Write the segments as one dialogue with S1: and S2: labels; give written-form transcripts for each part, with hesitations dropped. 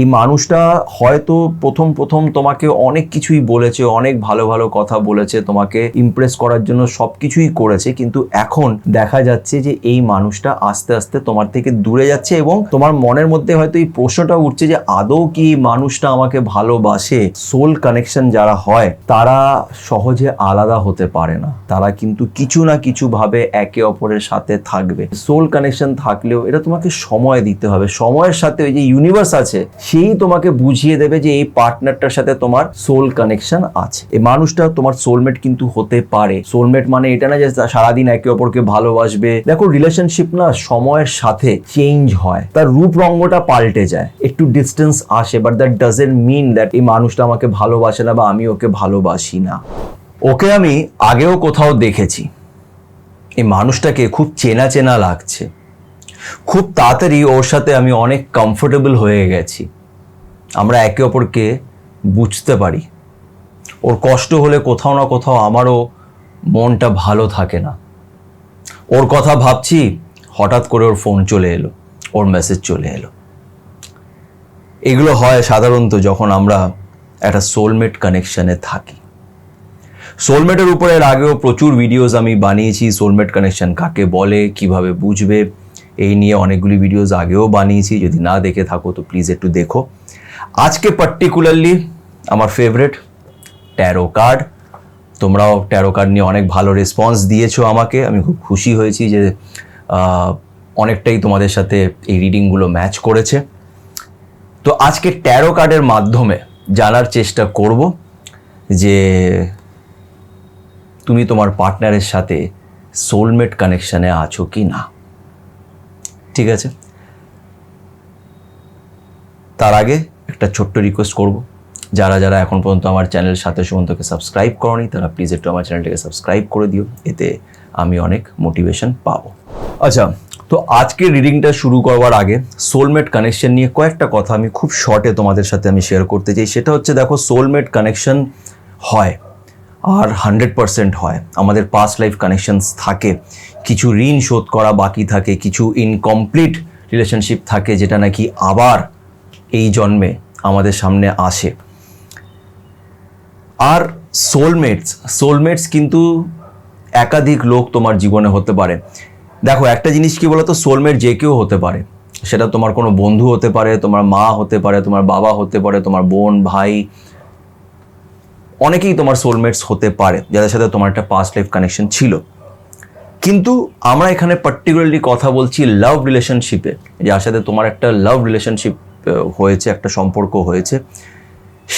S1: এই মানুষটা হয়তো প্রথম তোমাকে অনেক কিছুই বলেছে, অনেক ভালো ভালো কথা বলেছে, তোমাকে ইমপ্রেস করার জন্য সবকিছুই করেছে, কিন্তু এখন দেখা যাচ্ছে যে এই মানুষটা আস্তে আস্তে তোমার থেকে দূরে যাচ্ছে এবং তোমার মনের মধ্যে হয়তো এই প্রশ্নটা উঠছে যে আদৌ কি মানুষটা আমাকে ভালোবাসে। সোল কানেকশন যারা হয় তারা সহজে আলাদা হতে পারে না, তারা কিন্তু কিছু না কিছু ভাবে একে অপরের সাথে থাকবে। সোল কানেকশন থাকলেও এটা তোমাকে সময় দিতে হবে, সময়ের সাথে ওই যে ইউনিভার্স আছে সেই তোমাকে বুঝিয়ে দেবে যে এই পার্টনারটার সাথে তোমার সোল কানেকশন আছে। এই মানুষটা তোমার সোলমেট কিন্তু হতে পারে। সোলমেট মানে এটা না যে সারাদিন একে অপরকে ভালোবাসবে। দেখো রিলেশনশিপ না সময়ের সাথে চেঞ্জ হয়, তার রূপ রঙ্গটা পাল্টে যায়, একটু ডিস্টেন্স আসে, but that doesn't mean that এই মানুষটা আমাকে ভালোবাসে না বা আমি ওকে ভালোবাসি না। ওকে আমি আগেও কোথাও দেখেছি, এই মানুষটাকে খুব চেনা চেনা লাগছে, খুব তাড়াতাড়ি ওর সাথে আমি অনেক কমফোর্টেবল হয়ে গেছি, আমরা একে অপরকে বুঝতে পারি। ওর কষ্ট হলে কোথাও না কোথাও আমারও মনটা ভালো থাকে না। ওর কথা ভাবছি, হঠাৎ করে ওর ফোন চলে এলো, ওর মেসেজ চলে এলো। এগুলো হয় সাধারণত যখন আমরা একটা সোলমেট কানেকশনে থাকি। সোলমেটের উপরে এর আগেও প্রচুর ভিডিওস আমি বানিয়েছি, সোলমেট কানেকশন কাকে বলে, কিভাবে বুঝবে, এই নিয়ে অনেকগুলি ভিডিওস আগেও বানিয়েছি। যদি না দেখে থাকো তো প্লিজ একটু দেখো। আজকে পার্টিকুলারলি আমার ফেভারিট ট্যারো কার্ড। তোমরাও ট্যারো কার্ড নিয়ে অনেক ভালো রেসপন্স দিয়েছো আমাকে, আমি খুব খুশি হয়েছি যে অনেকটাই তোমাদের সাথে এই রিডিংগুলো ম্যাচ করেছে। তো আজকে ট্যারো কার্ডের মাধ্যমে জানার চেষ্টা করব যে তুমি তোমার পার্টনারের সাথে সোলমেট কানেকশনে আছো কি না। ঠিক আছে, তার আগে একটা ছোট্ট রিকোয়েস্ট করব, যারা যারা এখন পর্যন্ত আমার চ্যানেল সাথে সুমন্তকে সাবস্ক্রাইব করনি তারা প্লিজ একটু আমার চ্যানেলটাকে সাবস্ক্রাইব করে দিও, এতে আমি অনেক মোটিভেশন পাবো। আচ্ছা, তো আজকে রিডিংটা শুরু করবার আগে সোলমেট কানেকশন নিয়ে কয়েকটা কথা আমি খুব শর্টে তোমাদের সাথে আমি শেয়ার করতে চাই। সেটা হচ্ছে, দেখো সোলমেট কানেকশন হয় আর 100% হয়। আমাদের পাস্ট লাইফ কানেকশনস থাকে, কিছু ঋণ শোধ করা বাকি থাকে, কিছু ইনকমপ্লিট রিলেশনশিপ থাকে যেটা নাকি আবার এই জন্মে আমাদের সামনে আসে। আর সোলমেটস কিন্তু একাধিক লোক তোমার জীবনে হতে পারে। দেখো একটা জিনিস কি বলতো, সোলমেট যে কেউ হতে পারে, সেটা তোমার কোনো বন্ধু হতে পারে, তোমার মা হতে পারে, তোমার বাবা হতে পারে, তোমার বোন, ভাই, অনেকেই তোমার সোলমেটস হতে পারে যাদের সাথে তোমার একটা পাস্ট লাইফ কানেকশন ছিল। কিন্তু আমরা এখানে পার্টিকুলারলি কথা বলছি লাভ রিলেশনশিপে, যার সাথে তোমার একটা লাভ রিলেশনশিপ হয়েছে, একটা সম্পর্ক হয়েছে,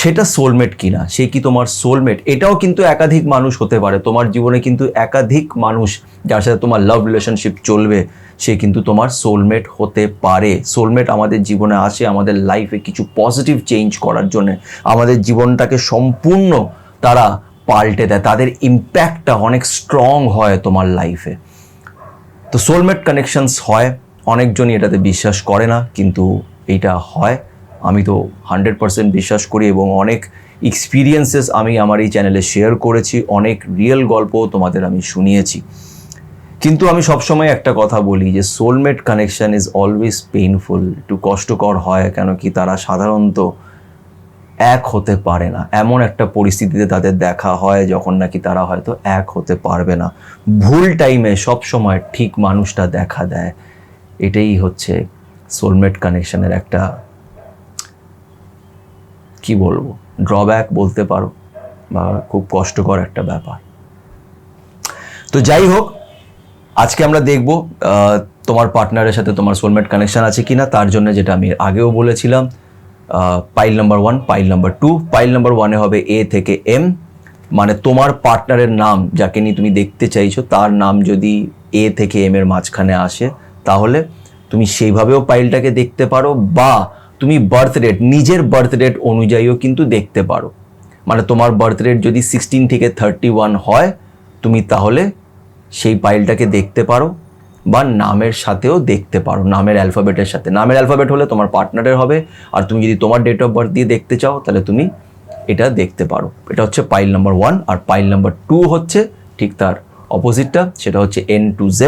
S1: সেটা সোলমেট কিনা, সে কি তোমার সোলমেট, এটাও কিন্তু একাধিক মানুষ হতে পারে। তোমার জীবনে কিন্তু একাধিক মানুষ যার সাথে তোমার লাভ রিলেশনশিপ চলবে, সে কিন্তু তোমার সোলমেট হতে পারে। সোলমেট আমাদের জীবনে আসে আমাদের লাইফে কিছু পজিটিভ চেঞ্জ করার জন্য, আমাদের জীবনটাকে সম্পূর্ণ তারা পাল্টে দেয়, তাদের ইম্প্যাক্টটা অনেক স্ট্রং হয় তোমার লাইফে। তো সোলমেট কানেকশনস হয়, অনেকজনই এটাতে বিশ্বাস করে না, কিন্তু এইটা হয়। আমি তো 100% বিশ্বাস করি এবং অনেক এক্সপিরিয়েন্সেস আমি আমার এই চ্যানেলে শেয়ার করেছি, অনেক রিয়েল গল্পও তোমাদের আমি শুনিয়েছি। কিন্তু আমি সবসময় একটা কথা বলি যে soulmate connection is always painful, একটু কষ্টকর হয়, কেন কি তারা সাধারণত এক হতে পারে না। এমন একটা পরিস্থিতিতে তাদের দেখা হয় যখন নাকি তারা হয়তো এক হতে পারবে না, ভুল টাইমে সব সময় ঠিক মানুষটা দেখা দেয়। এটাই হচ্ছে সোলমেট কানেকশনের একটা, কি বলবো, ড্রব্যাক বলতে পারো, বা খুব কষ্টকর একটা ব্যাপার। তো যাই হোক, আজকে আমরা দেখব তোমার পার্টনারের সাথে তোমার সোলমেট কানেকশন আছে কিনা। তার জন্য যেটা আমি আগেও বলেছিলাম, pile number 1, pile number 2। Pile number 1-এ হবে এ থেকে এম, মানে তোমার পার্টনারের নাম, যাকে নিয়ে তুমি দেখতে চাইছো, তার নাম যদি এ থেকে এম এর মাঝখানে আসে তাহলে তুমি সেইভাবেও পাইলটাকে দেখতে পারো, বা তুমি বার্থ ডেট, নিজের বার্থ ডেট অনুযায়ীও কিন্তু দেখতে পারো। মানে তোমার বার্থ ডেট যদি 16 থেকে 31 হয়, তুমি তাহলে সেই পাইলটাকে দেখতে পারো, বা নামের সাথেও দেখতে পারো, নামের অ্যালফাবেটের সাথে। নামের অ্যালফাবেট হলে তোমার পার্টনারের হবে, আর তুমি যদি তোমার ডেট অফ বার্থ দিয়ে দেখতে চাও তাহলে তুমি এটা দেখতে পারো। এটা হচ্ছে পাইল নাম্বার 1। আর পাইল নাম্বার 2 হচ্ছে ঠিক তার অপোজিটটা, সেটা হচ্ছে N to Z,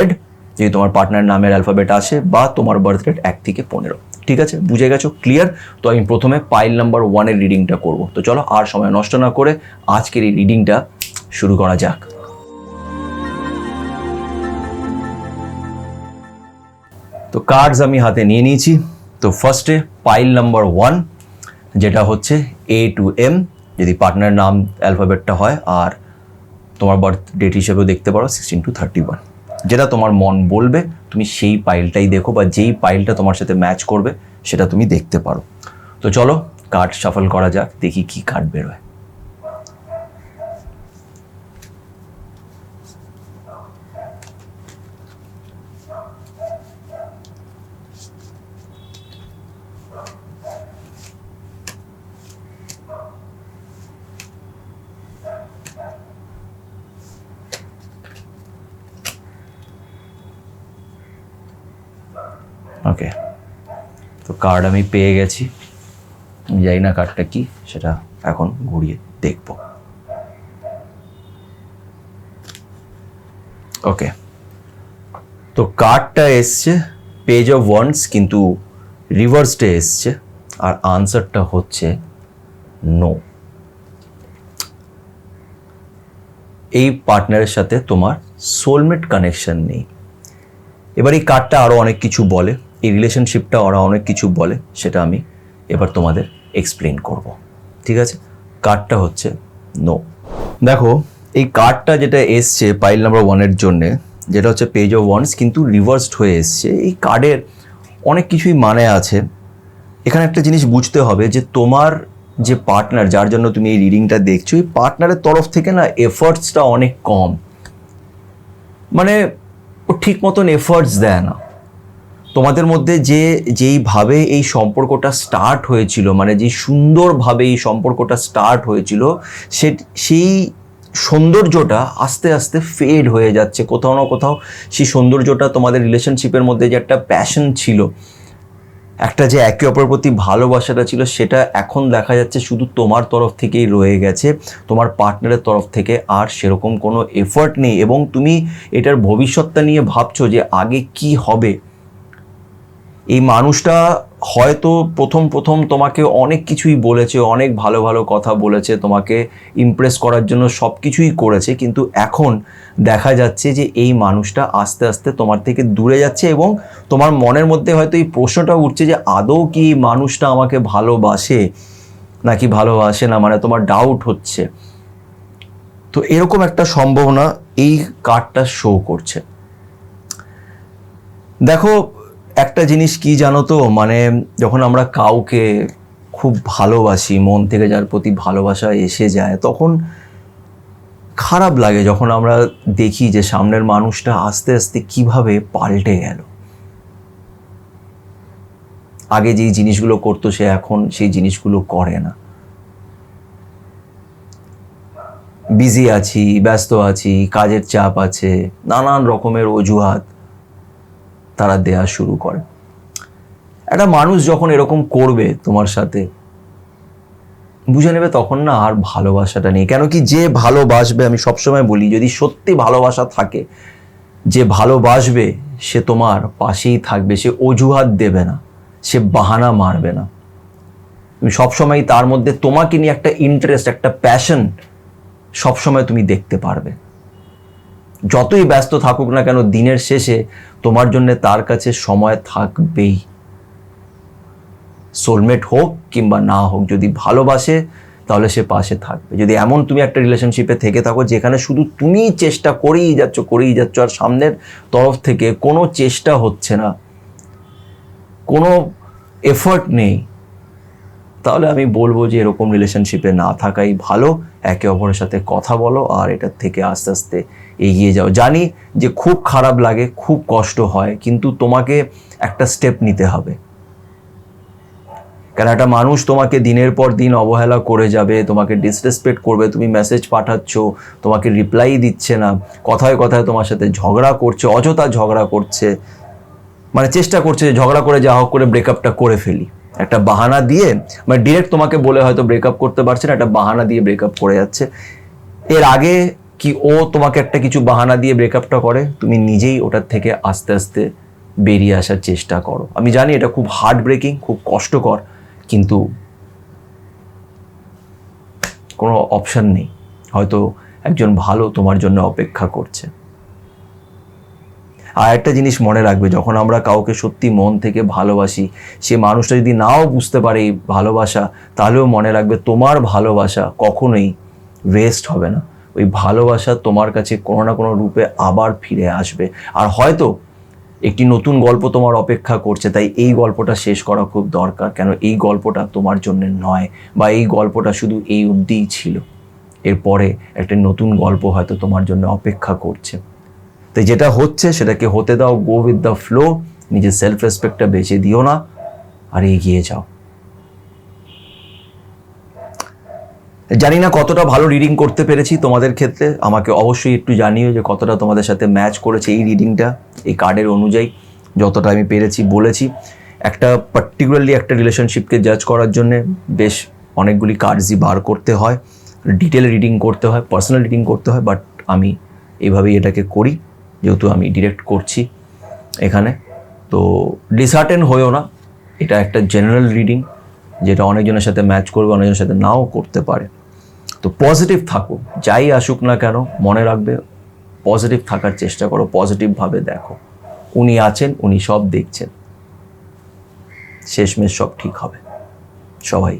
S1: যদি তোমার পার্টনার নামের অ্যালফাবেট আসে বা তোমার বার্থ ডেট 1 থেকে 15। ঠিক আছে, বুঝে গেছো? ক্লিয়ার? তো আমি প্রথমে পাইল নাম্বার 1-এর রিডিংটা করব। তো চলো আর সময় নষ্ট না করে আজকের এই রিডিংটা শুরু করা যাক। তো কার্ডস আমি হাতে নিয়ে নিয়েছি। তো ফার্স্টে পাইল নাম্বার 1, যেটা হচ্ছে A to M, যদি পার্টনার নাম অ্যালফাবেটটা হয়, আর তোমার বার্থ ডেট হিসেবেও দেখতে পারো 16 to 31। যেটা তোমার মন বলবে তুমি সেই পাইলটাই দেখো, বা যেই পাইলটা তোমার সাথে ম্যাচ করবে সেটা তুমি দেখতে পারো। তো চলো কার্ড শাফল করা যাক, দেখি কি কার্ড বেরোয়। ওকে, তো কার্ড আমি পেয়ে গেছি। আমি জানি না কার্ডটা কি, সেটা এখন ঘুরিয়ে দেখব। ওকে, তো কার্ডটা এসছে পেজ অফ ওয়ান্ডস, কিন্তু রিভার্সডে এসছে, আর আনসারটা হচ্ছে নো। এই পার্টনারের সাথে তোমার সোলমেট কানেকশন নেই। এবার এই কার্ডটা আরও অনেক কিছু বলে, এই রিলেশনশিপটা আরও অনেক কিছু বলে, সেটা আমি এবার তোমাদের এক্সপ্লেন করব। ঠিক আছে, কার্ডটা হচ্ছে নো। দেখো এই কার্ডটা যেটা এসছে পাইল নাম্বার 1-এর জন্যে, যেটা হচ্ছে পেজ অফ ওয়ান্ডস, কিন্তু রিভার্সড হয়ে এসছে। এই কার্ডের অনেক কিছুই মানে আছে। এখানে একটা জিনিস বুঝতে হবে যে তোমার যে পার্টনার, যার জন্য তুমি এই রিডিংটা দেখছো, এই পার্টনারের তরফ থেকে না এফর্টসটা অনেক কম। মানে ও ঠিক মতন এফর্টস দেয় না। তোমাদের মধ্যে যেইভাবে এই সম্পর্কটা স্টার্ট হয়েছিল, মানে যে সুন্দরভাবে এই সম্পর্কটা স্টার্ট হয়েছিল, সেই সৌন্দর্যটা আস্তে আস্তে ফেড হয়ে যাচ্ছে কোথাও না কোথাও। সেই সৌন্দর্যটা, তোমাদের রিলেশনশিপের মধ্যে যে একটা প্যাশন ছিল, একটা যে একে অপরের প্রতি ভালোবাসাটা ছিল, সেটা এখন দেখা যাচ্ছে শুধু তোমার তরফ থেকেই রয়ে গেছে, তোমার পার্টনারের তরফ থেকে আর সেরকম কোনো এফর্ট নেই। এবং তুমি এটার ভবিষ্যৎটা নিয়ে ভাবছো যে আগে কি হবে। এই মানুষটা হয়তো প্রথম তোমাকে অনেক কিছুই বলেছে, অনেক ভালো ভালো কথা বলেছে, তোমাকে ইমপ্রেস করার জন্য সব কিছুই করেছে, কিন্তু এখন দেখা যাচ্ছে যে এই মানুষটা আস্তে আস্তে তোমার থেকে দূরে যাচ্ছে। এবং তোমার মনের মধ্যে হয়তো এই প্রশ্নটা উঠছে যে আদৌ কি এই মানুষটা আমাকে ভালোবাসে নাকি ভালোবাসে না, মানে তোমার ডাউট হচ্ছে। তো এরকম একটা সম্ভাবনা এই কার্ডটা শো করছে। দেখো একটা জিনিস কি জানো তো, মানে যখন আমরা কাউকে খুব ভালোবাসি, মন থেকে যার প্রতি ভালোবাসা এসে যায়, তখন খারাপ লাগে যখন আমরা দেখি যে সামনের মানুষটা আস্তে আস্তে কিভাবে পাল্টে গেল। আগে যেই জিনিসগুলো করতো সে এখন সেই জিনিসগুলো করে না। বিজি আছি, ব্যস্ত আছি, কাজের চাপ আছে, নানান রকমের অজুহাত তারা দেয়া শুরু করে। একটা মানুষ যখন এরকম করবে তোমার সাথে, বুঝে নেবে তখন না আর ভালোবাসাটা নেই। কেন কি, যে ভালোবাসবে, আমি সবসময় বলি, যদি সত্যি ভালোবাসা থাকে, যে ভালোবাসবে সে তোমার পাশেই থাকবে, সে অজুহাত দেবে না, সে বাহানা মারবে না। তুমি সবসময় তার মধ্যে তোমাকে নিয়ে একটা ইন্টারেস্ট, একটা প্যাশন সবসময় তুমি দেখতে পারবে। যতই ব্যস্ত থাকুক না কেন, দিনের শেষে তোমার জন্য তার কাছে সময় থাকবেই। সোলমেট হোক কিংবা না হোক, যদি ভালোবাসে তাহলে সে পাশে থাকবে। যদি এমন তুমি একটা রিলেশনশিপে থেকে থাকো যেখানে শুধু তুমিই চেষ্টা করেই যাচ্ছ আর সামনের তরফ থেকে কোনো চেষ্টা হচ্ছে না, কোনো এফর্ট নেই, তাহলে আমি বলবো যে এরকম রিলেশনশিপে না থাকাই ভালো। একে অপরের সাথে কথা বলো আর এটার থেকে আস্তে আস্তে এগিয়ে যাও। জানি যে খুব খারাপ লাগে, খুব কষ্ট হয়, কিন্তু তোমাকে একটা স্টেপ নিতে হবে। কারণ একটা মানুষ তোমাকে দিনের পর দিন অবহেলা করে যাবে, তোমাকে ডিসরেসপেক্ট করবে, তুমি মেসেজ পাঠাচ্ছ, তোমাকে রিপ্লাই দিচ্ছে না, কথায় কথায় তোমার সাথে ঝগড়া করছে, অযথা ঝগড়া করছে, মানে চেষ্টা করছে যে ঝগড়া করে যা হোক করে ব্রেকআপটা করে ফেলি, একটা বাহানা দিয়ে, মানে ডিরেক্ট তোমাকে বলে হয়তো ব্রেকআপ করতে পারছে না, একটা বাহানা দিয়ে ব্রেকআপ করে যাচ্ছে। এর আগে কি ও তোমাকে একটা কিছু বাহানা দিয়ে ব্রেকআপটা করে, তুমি নিজেই ওটার থেকে আস্তে আস্তে বেরিয়ে আসার চেষ্টা করো। আমি জানি এটা খুব হার্ট ব্রেকিং, খুব কষ্টকর, কিন্তু কোনো অপশান নেই। হয়তো একজন ভালো তোমার জন্য অপেক্ষা করছে। আর একটা জিনিস মনে রাখবে, যখন আমরা কাউকে সত্যি মন থেকে ভালোবাসি, সে মানুষটা যদি নাও বুঝতে পারে এই ভালোবাসা, তাহলেও মনে রাখবে তোমার ভালোবাসা কখনোই ওয়েস্ট হবে না। ওই ভালোবাসা তোমার কাছে কোনো না কোনো রূপে আবার ফিরে আসবে। আর হয়তো একটি নতুন গল্প তোমার অপেক্ষা করছে, তাই এই গল্পটা শেষ করা খুব দরকার। কেন এই গল্পটা তোমার জন্য নয়, বা এই গল্পটা শুধু এই অবধিই ছিল। এরপরে একটা নতুন গল্প হয়তো তোমার জন্য অপেক্ষা করছে। তাই যেটা হচ্ছে সেটাকে হতে দাও, গো উইথ দ্য ফ্লো, নিজের সেলফ রেসপেক্টটা বেঁচে দিও না, আর এগিয়ে যাও। জানি না কতটা ভালো রিডিং করতে পেরেছি তোমাদের ক্ষেত্রে, আমাকে অবশ্যই একটু জানিও যে কতটা তোমাদের সাথে ম্যাচ করেছে এই রিডিংটা, এই কার্ডের অনুযায়ী যতটা আমি পেরেছি বলেছি। একটা পার্টিকুলারলি একটা রিলেশনশিপকে জাজ করার জন্যে বেশ অনেকগুলি কার্ডসই বার করতে হয়, ডিটেল রিডিং করতে হয়, পার্সোনাল রিডিং করতে হয়, বাট আমি এইভাবেই এটাকে করি, যেহেতু আমি ডিরেক্ট করছি এখানে। তো ডিসহার্টেন হয়েও না, এটা একটা জেনারেল রিডিং, যেটা অনেকজনের সাথে ম্যাচ করবে, অনেকজনের সাথে নাও করতে পারে। তো পজিটিভ থাকো, যাই আসুক না কেন, মনে রাখবে পজিটিভ থাকার চেষ্টা করো, পজিটিভভাবে দেখো, উনি আছেন, উনি সব দেখছেন, শেষমেশ সব ঠিক হবে। সবাই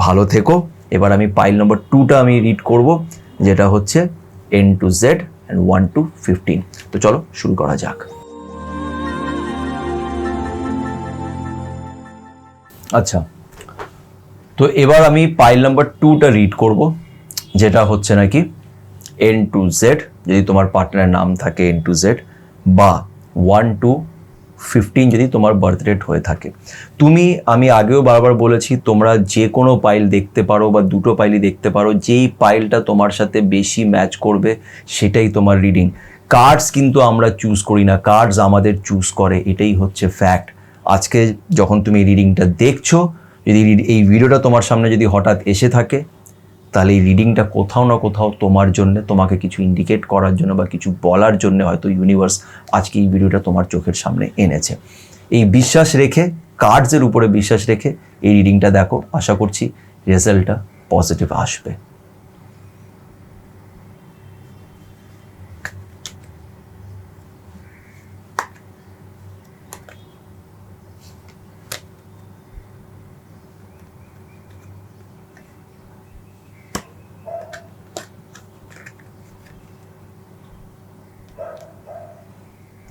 S1: ভালো থেকো। এবার আমি পাইল নম্বর 2টা আমি রিড করব, যেটা হচ্ছে N to Z and 1 to 15। তো চলো শুরু করা যাক। আচ্ছা, তো এবার আমি পাইল নাম্বার 2টা রিড করব, যেটা হচ্ছে নাকি N to Z, যদি তোমার পার্টনারের নাম থাকে N to Z, বা 1 to 15 যদি তোমার বার্থ রেট হয়ে থাকে। আমি আগেও বারবার বলেছি, তোমরা যে কোনো পাইল দেখতে পারো বা দুটো পাইলই দেখতে পারো, যেই পাইলটা তোমার সাথে বেশি ম্যাচ করবে সেটাই তোমার রিডিং। কার্ডস কিন্তু আমরা চুজ করি না, কার্ডস আমাদের চুজ করে, এটাই হচ্ছে ফ্যাক্ট। আজকে যখন তুমি রিডিংটা দেখছো, যদি এই ভিডিওটা তোমার সামনে যদি হঠাৎ এসে থাকে, তাহলে এই রিডিংটা কোথাও না কোথাও তোমার জন্য, তোমাকে কিছু ইন্ডিকেট করার জন্য বা কিছু বলার জন্য হয়তো ইউনিভার্স আজকে এই ভিডিওটা তোমার চোখের সামনে এনেছে। এই বিশ্বাস রেখে, কার্ডসের উপরে বিশ্বাস রেখে এই রিডিংটা দেখো, আশা করছি রেজাল্টটা পজিটিভ আসবে।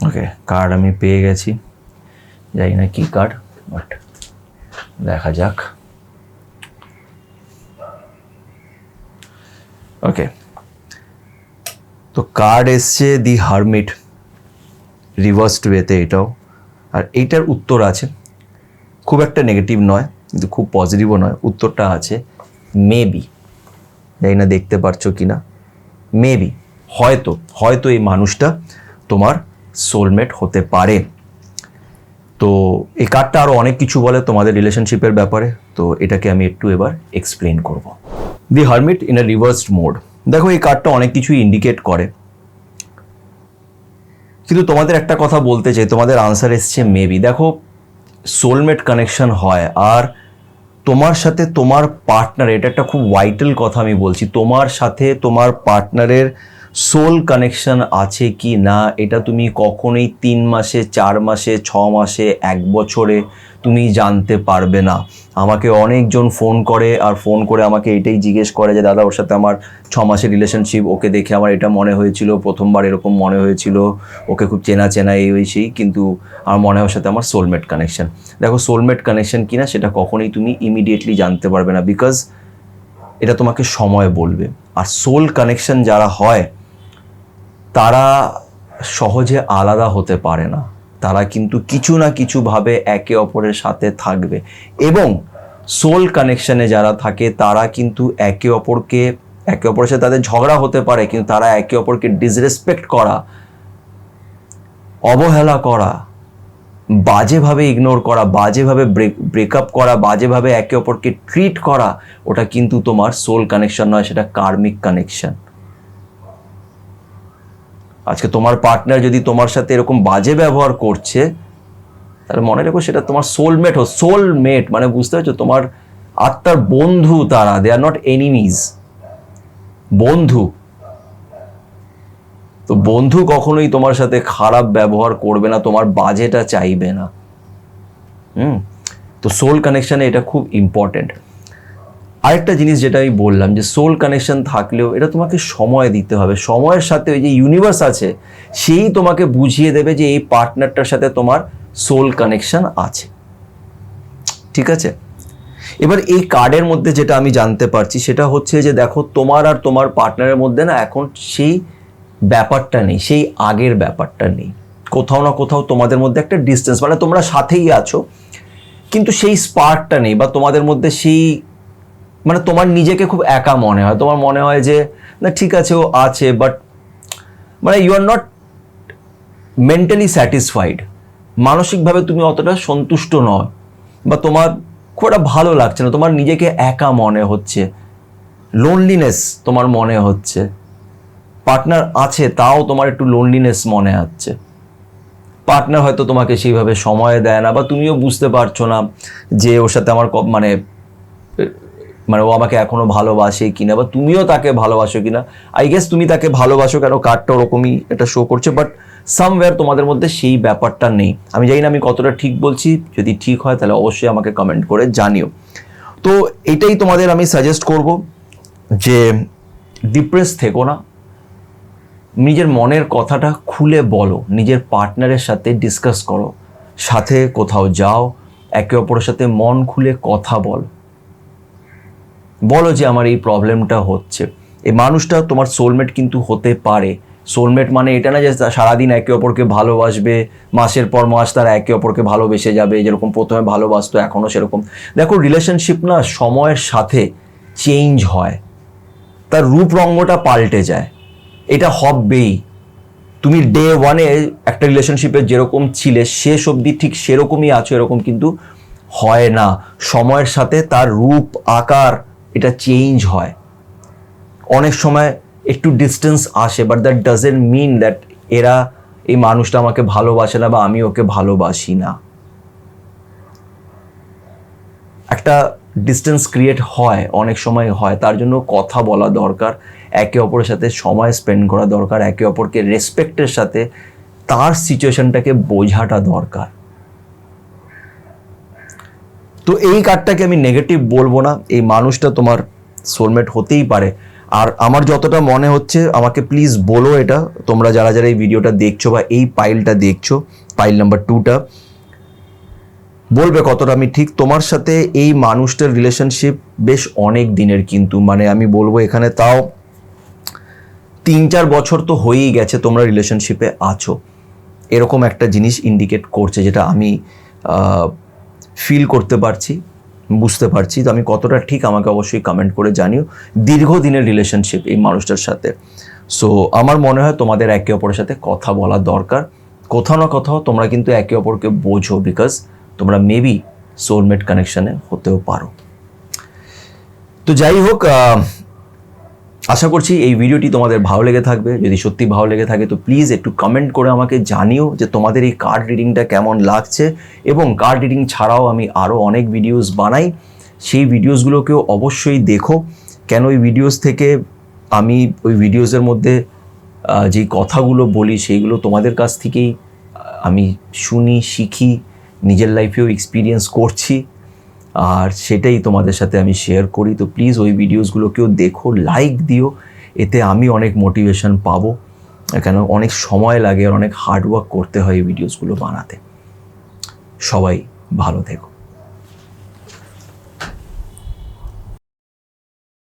S1: ওকে, কার্ড আমি পেয়ে গেছি, জানি না কি কার্ড, বাট দেখা যাক। ওকে, তো কার্ড এসছে দি হারমিট, রিভার্সড ওয়েতে এটাও, আর এইটার উত্তর আছে, খুব একটা নেগেটিভ নয় কিন্তু খুব পজিটিভও নয়। উত্তরটা আছে মেবি, জানি না দেখতে পারছো কি না, মেবি, হয়তো এই মানুষটা তোমার সোলমেট হতে পারে। তো এই কার্ডটা আরও অনেক কিছু বলে তোমাদের রিলেশনশিপের ব্যাপারে, তো এটাকে আমি একটু এবার এক্সপ্লেন করব। The hermit in a reversed mode. দেখো, এই কার্ডটা অনেক কিছুই ইন্ডিকেট করে, কিন্তু তোমাদের একটা কথা বলতে চাই, তোমাদের আনসার এসছে মেবি। দেখো, সোলমেট কানেকশন হয়, আর তোমার সাথে তোমার পার্টনার, এটা একটা খুব ভাইটাল কথা আমি বলছি, তোমার সাথে তোমার পার্টনারের সোল কানেকশন আছে কি না, এটা তুমি কখনোই 3 মাসে, 4 মাসে, 6 মাসে, 1 বছরে তুমি জানতে পারবে না। আমাকে অনেকজন ফোন করে, আর ফোন করে আমাকে এটাই জিজ্ঞেস করে যে দাদা, ওর সাথে আমার 6 মাসের রিলেশনশিপ, ওকে দেখে আমার এটা মনে হয়েছিল, প্রথমবার এরকম মনে হয়েছিল, ওকে খুব চেনা চেনা এই সেই, কিন্তু আমার মনে হয় ওর সাথে আমার সোলমেট কানেকশন। দেখো, সোলমেট কানেকশন কিনা সেটা কখনোই তুমি ইমিডিয়েটলি জানতে পারবে না, বিকজ এটা তোমাকে সময় বলবে। আর সোল কানেকশন যারা হয় তারা সহজে আলাদা হতে পারে না, তারা কিন্তু কিছু না কিছুভাবে একে অপরের সাথে থাকবে। এবং সোল কানেকশনে যারা থাকে তারা কিন্তু একে অপরের সাথে তাদের ঝগড়া হতে পারে, কিন্তু তারা একে অপরকে ডিসরেসপেক্ট করা, অবহেলা করা, বাজেভাবে ইগনোর করা, বাজেভাবে ব্রেকআপ করা, বাজেভাবে একে অপরকে ট্রিট করা, ওটা কিন্তু তোমার সোল কানেকশন নয়, সেটা কার্মিক কানেকশন। আজকে তোমার পার্টনার যদি তোমার সাথে এরকম বাজে ব্যবহার করছে, তাহলে মনে রেখো সেটা তোমার সোলমেট সোলমেট মানে বুঝতে পারছো, তোমার আত্মার বন্ধু তারা, দে আর নট এনিমিজ, বন্ধু। তো বন্ধু কখনোই তোমার সাথে খারাপ ব্যবহার করবে না, তোমার বাজেটা চাইবে না। তো সোল কানেকশানে এটা খুব ইম্পর্টেন্ট। আরেকটা জিনিস যেটা আমি বললাম যে সোল কানেকশন থাকলেও এটা তোমাকে সময় দিতে হবে। সময়ের সাথে ওই যে ইউনিভার্স আছে সেই তোমাকে বুঝিয়ে দেবে যে এই পার্টনারটার সাথে তোমার সোল কানেকশন আছে, ঠিক আছে। এবার এই কার্ডের মধ্যে যেটা আমি জানতে পারছি সেটা হচ্ছে যে দেখো তোমার আর তোমার পার্টনারের মধ্যে না এখন সেই ব্যাপারটা নেই, সেই আগের ব্যাপারটা নেই। কোথাও না কোথাও তোমাদের মধ্যে একটা ডিস্টেন্স, মানে তোমরা সাথেই আছো কিন্তু সেই স্পার্কটা নেই, বা তোমাদের মধ্যে সেই মানে তোমার নিজেকে খুব একা মনে হয়, তোমার মনে হয় যে না ঠিক আছে ও আছে, বাট মানে you are not mentally satisfied, মানসিকভাবে তুমি অতটা সন্তুষ্ট নয়, বা তোমার খুব একটা ভালো লাগছে না, তোমার নিজেকে একা মনে হচ্ছে, লোনলিনেস তোমার মনে হচ্ছে। পার্টনার আছে তাও তোমার একটু লোনলিনেস মনে হচ্ছে, পার্টনার হয়তো তোমাকে সেইভাবে সময় দেয় না, বা তুমিও বুঝতে পারছো না যে ওর সাথে আমার মানে ও আমাকে এখনো ভালোবাসে কিনা, বা তুমিও তাকে ভালোবাসো কিনা। আই গেস তুমি তাকে ভালোবাসো, কেন কার্ডটা ওরকমই এটা শো করছে, বাট সামওয়্যার তোমাদের মধ্যে সেই ব্যাপারটা নেই। আমি জানি না আমি কতটা ঠিক বলছি, যদি ঠিক হয় তাহলে অবশ্যই আমাকে কমেন্ট করে জানিও। তো এটাই তোমাদের আমি সাজেস্ট করব যে ডিপ্রেস থেকো না, নিজের মনের কথাটা খুলে বলো, নিজের পার্টনারের সাথে ডিসকাস করো, সাথে কোথাও যাও, একে অপরের সাথে মন খুলে কথা বলো যে আমার এই প্রবলেমটা হচ্ছে। এই মানুষটা তোমার সোলমেট কিন্তু হতে পারে। সোলমেট মানে এটা না যে সারাদিন একে অপরকে ভালোবাসবে, মাসের পর মাস তারা একে অপরকে ভালোবেসে যাবে, যেরকম প্রথমে ভালোবাসতো এখনও সেরকম। দেখো রিলেশনশিপ না সময়ের সাথে চেঞ্জ হয়, তার রূপ রঙ্গটা পাল্টে যায়, এটা হবেই। তুমি ডে ওয়ানে একটা রিলেশনশিপে যেরকম ছিলে শেষ অবধি ঠিক সেরকমই আছো এরকম কিন্তু হয় না। সময়ের সাথে তার রূপ আকার এটা চেঞ্জ হয়, অনেক সময় একটু ডিস্টেন্স আসে, but that doesn't mean that এই মানুষটা আমাকে ভালোবাসে না বা আমি ওকে ভালোবাসি না। একটা ডিস্টেন্স ক্রিয়েট হয়, অনেক সময় হয়, তার জন্য কথা বলা দরকার, একে অপরের সাথে সময় স্পেন্ড করা দরকার, একে অপরকে রেসপেক্টের সাথে তার সিচুয়েশনটাকে বোঝাটা দরকার। তো এই কার্ডটাকে আমি নেগেটিভ বলবো না, এই মানুষটা তোমার সোলমেট হতেই পারে। আর আমার যতটা মনে হচ্ছে, আমাকে প্লিজ বলো এটা, তোমরা যারা যারা এই ভিডিওটা দেখছো বা এই পাইলটা দেখছো, পাইল নাম্বার 2টা, বলবে কতটা আমি ঠিক। তোমার সাথে এই মানুষটার রিলেশনশিপ বেশ অনেক দিনের, কিন্তু মানে আমি বলবো এখানে তাও 3-4 বছর তো হয়েই গেছে তোমরা রিলেশনশিপে আছো, এরকম একটা জিনিস ইন্ডিকেট করছে, যেটা আমি ফিল করতে পারছি, বুঝতে পারছি। তো আমি কতটা ঠিক আমাকে অবশ্যই কমেন্ট করে জানিও। দীর্ঘদিনের রিলেশনশিপ এই মানুষটার সাথে। সো আমার মনে হয় তোমাদের একে অপরের সাথে কথা বলা দরকার, কোথাও না কোথাও তোমরা কিন্তু একে অপরকে বোঝো, বিকজ তোমরা মেবি সোলমেট কানেকশানে হতেও পারো। তো যাই হোক, আশা করছি এই ভিডিওটি তোমাদের ভালো লেগে থাকবে। যদি সত্যি ভালো লেগে থাকে তো প্লিজ একটু কমেন্ট করে আমাকে জানিও যে তোমাদের এই কার্ড রিডিংটা কেমন লাগছে। এবং কার্ড রিডিং ছাড়াও আমি আরও অনেক ভিডিওস বানাই, সেই ভিডিওসগুলোকেও অবশ্যই দেখো, কেন ওই ভিডিওস থেকে আমি ওই ভিডিওসের মধ্যে যেই কথাগুলো বলি সেইগুলো তোমাদের কাছ থেকেই আমি শুনি, শিখি, নিজের লাইফেও এক্সপিরিয়েন্স করছি, আর সেটাই তোমাদের সাথে আমি শেয়ার করি। তো প্লিজ ওই ভিডিওসগুলোকেও দেখো, লাইক দিও, এতে আমি অনেক মোটিভেশন পাবো, কেন অনেক সময় লাগে আর অনেক হার্ডওয়ার্ক করতে হয় এই ভিডিওসগুলো বানাতে। সবাই ভালো থেকো।